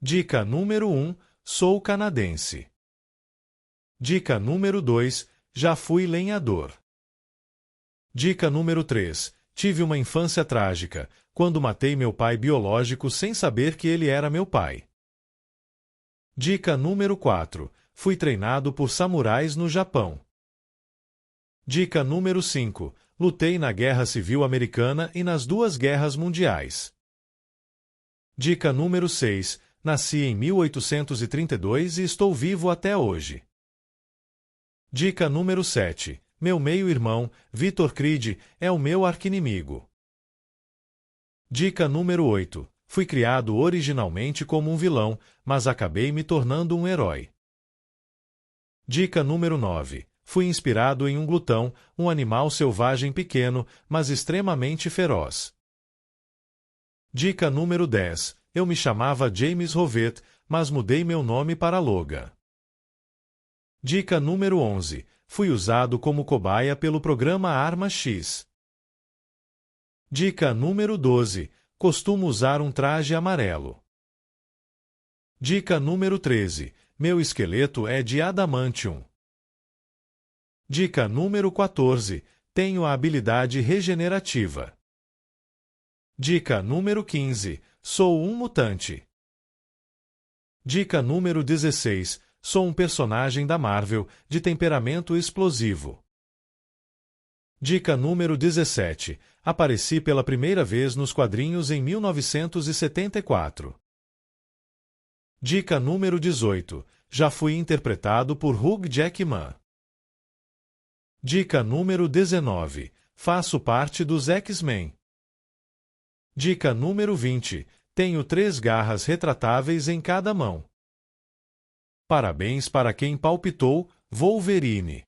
Dica número 1: Sou canadense. Dica número 2: Já fui lenhador. Dica número 3: Tive uma infância trágica, quando matei meu pai biológico sem saber que ele era meu pai. Dica número 4: Fui treinado por samurais no Japão. Dica número 5: Lutei na Guerra Civil Americana e nas duas guerras mundiais. Dica número 6: Nasci em 1832 e estou vivo até hoje. Dica número 7: Meu meio-irmão, Vitor Creed, é o meu arquinimigo. Dica número 8: Fui criado originalmente como um vilão, mas acabei me tornando um herói. Dica número 9: Fui inspirado em um glutão, um animal selvagem pequeno, mas extremamente feroz. Dica número 10: Eu me chamava James Rovet, mas mudei meu nome para Logan. Dica número 11: Fui usado como cobaia pelo programa Arma X. Dica número 12: Costumo usar um traje amarelo. Dica número 13: Meu esqueleto é de adamantium. Dica número 14: Tenho a habilidade regenerativa. Dica número 15: Sou um mutante. Dica número 16: Sou um personagem da Marvel, de temperamento explosivo. Dica número 17: Apareci pela primeira vez nos quadrinhos em 1974. Dica número 18: Já fui interpretado por Hugh Jackman. Dica número 19: Faço parte dos X-Men. Dica número 20: Tenho 3 garras retratáveis em cada mão. Parabéns para quem palpitou Wolverine.